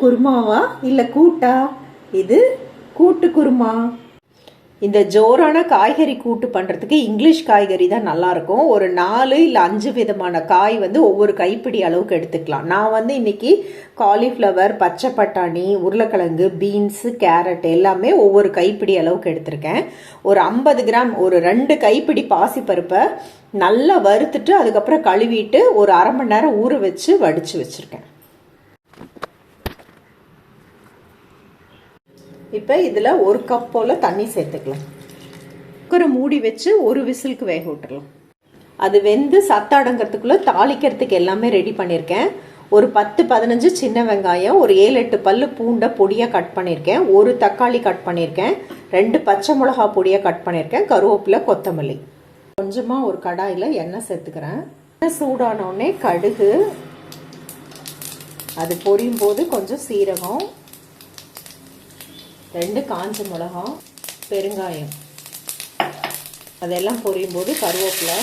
குருமாவா இல்ல கூட்டா? இது கூட்டு குருமா. இந்த ஜோரான காய்கறி கூட்டு பண்ணுறதுக்கு இங்கிலீஷ் காய்கறி தான் நல்லாயிருக்கும். ஒரு 4 இல்லை 5 விதமான காய் வந்து ஒவ்வொரு கைப்பிடி அளவுக்கு எடுத்துக்கலாம். நான் வந்து இன்னைக்கு காலிஃப்ளவர், பச்சை பட்டாணி, உருளைக்கிழங்கு, பீன்ஸு, கேரட் எல்லாமே ஒவ்வொரு கைப்பிடி அளவுக்கு எடுத்திருக்கேன். ஒரு 50 கிராம், ஒரு 2 கைப்பிடி பாசிப்பருப்பை நல்லா வறுத்துட்டு அதுக்கப்புறம் கழுவிட்டு ஒரு அரை மணி நேரம் ஊற வச்சு வடித்து வச்சுருக்கேன். இப்போ இதில் 1 கப் போல் தண்ணி சேர்த்துக்கலாம். குக்கரை மூடி வச்சு ஒரு விசிலுக்கு வேக விட்டுறலாம். அது வெந்து சத்தாடங்கிறதுக்குள்ளே தாளிக்கிறதுக்கு எல்லாமே ரெடி பண்ணியிருக்கேன். ஒரு 10-15 சின்ன வெங்காயம், ஒரு 7-8 பல்லு பூண்டை பொடியாக கட் பண்ணியிருக்கேன், ஒரு தக்காளி கட் பண்ணியிருக்கேன், 2 பச்சை மிளகா பொடியாக கட் பண்ணியிருக்கேன், கருவேப்பிலை, கொத்தமல்லி. கொஞ்சமாக ஒரு கடாயில் எண்ணெய் சேர்த்துக்கிறேன். எண்ணெய் சூடானோடனே கடுகு, அது பொரியும் போது கொஞ்சம் சீரகம், 2 காஞ்ச மிளகா, பெருங்காயம், அதெல்லாம் பொரியும் போது கருவேப்பிலை,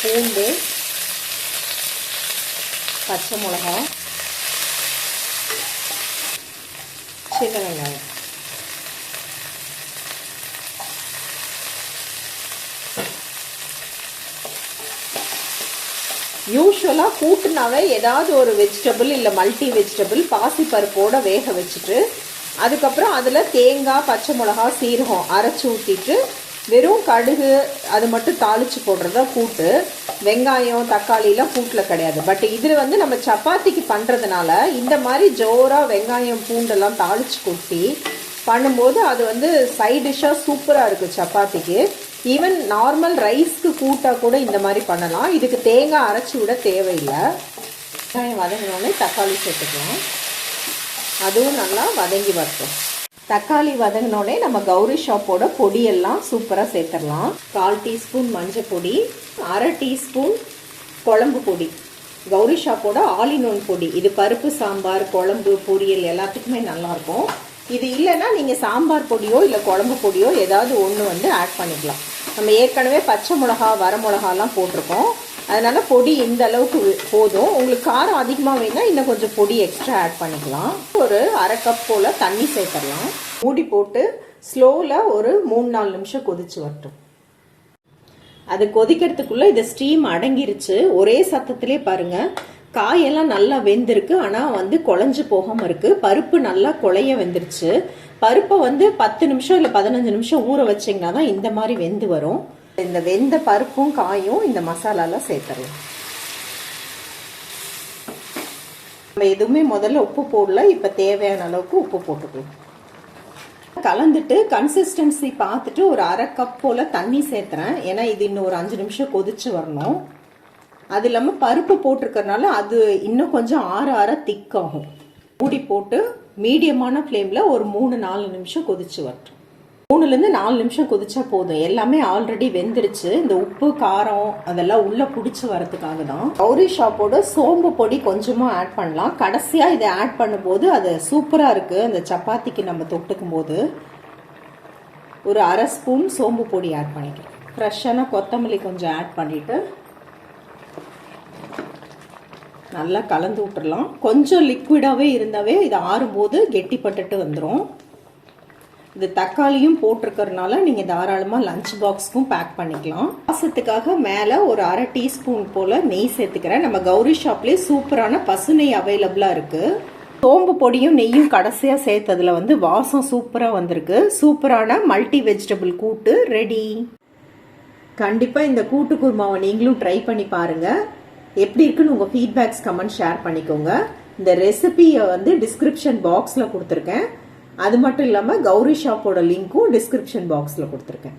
பூண்டு, பச்சை மிளகா, சின்ன வெங்காயம். யூஸ்வலாக கூட்டுனாவே ஏதாவது ஒரு வெஜிடபிள் இல்லை மல்டி வெஜிடபிள் பாசிப்பருப்போட வேக வச்சுட்டு அதுக்கப்புறம் அதில் தேங்காய், பச்சை மிளகா, சீரகம் அரைச்சி ஊற்றிட்டு வெறும் கடுகு அது மட்டும் தாளித்து போடுறதா கூட்டு. வெங்காயம், தக்காளிலாம் கூட்டில் கிடையாது. பட் இதில் வந்து நம்ம சப்பாத்திக்கு பண்ணுறதுனால இந்த மாதிரி ஜோராக வெங்காயம், பூண்டெல்லாம் தாளித்து கொட்டி பண்ணும்போது அது வந்து சைட் டிஷ்ஷாக சூப்பராக இருக்குது சப்பாத்திக்கு. ஈவன் நார்மல் ரைஸ்க்கு கூட்டா கூட இந்த மாதிரி பண்ணலாம். இதுக்கு தேங்காய் அரைச்சி விட தேவையில்லை. வெங்காயம் வதங்கினோடனே தக்காளி சேர்த்துக்கலாம். அதுவும் நல்லா வதங்கி வரட்டும். தக்காளி வதங்கினோடனே நம்ம கௌரி ஷாப்போட பொடியெல்லாம் சூப்பராக சேர்த்துடலாம். 1/4 டீஸ்பூன் மஞ்சள் பொடி, 1/2 டீஸ்பூன் குழம்பு பொடி, கௌரி ஷாப்போட ஆல் இன் ஒன் பொடி. இது பருப்பு சாம்பார், குழம்பு, பொரியல் எல்லாத்துக்குமே நல்லாயிருக்கும். இது இல்லைன்னா நீங்கள் சாம்பார் பொடியோ இல்லை குழம்பு பொடியோ ஏதாவது ஒன்று வந்து ஆட் பண்ணிக்கலாம். நம்ம ஏற்கனவே பச்சை மிளகா, வர மிளகாலாம் போட்டிருக்கோம். அதனால் பொடி இந்த அளவுக்கு போதும். உங்களுக்கு காரம் அதிகமாக வேணா இன்னும் கொஞ்சம் பொடி எக்ஸ்ட்ரா ஆட் பண்ணிக்கலாம். ஒரு அரை கப் போல் தண்ணி சேர்த்துடலாம். மூடி போட்டு ஸ்லோவில் ஒரு 3-4 நிமிஷம் கொதிச்சு வரட்டும். அது கொதிக்கிறதுக்குள்ளே இது ஸ்டீம் அடங்கிருச்சு. ஒரே சத்தத்திலே பாருங்கள் காயெல்லாம் நல்லா வெந்திருக்கு. ஆனால் வந்து குழஞ்சு போகாமல் இருக்குது. பருப்பு நல்லா குழைய வெந்துருச்சு. பருப்பை வந்து 10 நிமிஷம் இல்லை 15 நிமிஷம் ஊற வச்சிங்கன்னா தான் இந்த மாதிரி வெந்து வரும். இந்த வெந்த பருப்பும் காயும் இந்த மசாலாலாம் சேர்த்துடலாம். நம்ம எதுவுமே முதல்ல உப்பு போடல. இப்போ தேவையான அளவுக்கு உப்பு போட்டுக்கலாம். கலந்துட்டு கன்சிஸ்டன்சி பார்த்துட்டு ஒரு அரை கப் போல் தண்ணி சேர்த்துறேன். ஏன்னா இது இன்னும் ஒரு 5 நிமிஷம் கொதிச்சு வரணும். அது இல்லாமல் பருப்பு போட்டிருக்கறனால அது இன்னும் கொஞ்சம் ஆற திக்காகும். மூடி போட்டு மீடியமான ஃப்ளேமில் ஒரு 3-4 நிமிஷம் கொதிச்சு வரட்டும். 3-4 நிமிஷம் கொதிச்சா போதும். எல்லாமே ஆல்ரெடி வெந்துருச்சு. இந்த உப்பு, காரம் அதெல்லாம் உள்ளே பிடிச்சி வரதுக்காக தான். கௌரி ஷாப்போட சோம்பு பொடி கொஞ்சமாக ஆட் பண்ணலாம். கடைசியாக இதை ஆட் பண்ணும்போது அது சூப்பராக இருக்குது. அந்த சப்பாத்திக்கு நம்ம தொட்டுக்கும் போது ஒரு அரை ஸ்பூன் சோம்பு பொடி ஆட் பண்ணிக்கலாம். ஃப்ரெஷ்ஷான கொத்தமல்லி கொஞ்சம் ஆட் பண்ணிவிட்டு நல்லா கலந்து விட்டுறலாம். கொஞ்சம் லிக்விடாகவே இருந்தாவே இது ஆறும்போது கெட்டிப்பட்டுட்டு வந்துடும். இது தக்காளியும் போட்டிருக்கறனால நீங்கள் தாராளமாக லஞ்ச் பாக்ஸ்க்கும் பேக் பண்ணிக்கலாம். வாசத்துக்காக மேலே ஒரு அரை டீஸ்பூன் போல் நெய் சேர்த்துக்கிறேன். நம்ம கௌரி ஷாப்லேயே சூப்பரான பசு நெய் அவைலபிளாக இருக்குது. சோம்பு பொடியும் நெய்யும் கடைசியாக சேர்த்ததில் வந்து வாசம் சூப்பராக வந்திருக்கு. சூப்பரான மல்டி வெஜிடபிள் கூட்டு ரெடி. கண்டிப்பாக இந்த கூட்டு குருமாவை நீங்களும் ட்ரை பண்ணி பாருங்கள். எப்படி இருக்குன்னு உங்கள் ஃபீட்பேக்ஸ் கமெண்ட் ஷேர் பண்ணிக்கோங்க. இந்த ரெசிபியை வந்து டிஸ்கிரிப்ஷன் பாக்ஸில் கொடுத்துருக்கேன். அது மட்டும் இல்லாமல் கௌரி ஷாப்போட லிங்க்கும் டிஸ்கிரிப்ஷன் பாக்ஸில் கொடுத்துருக்கேன்.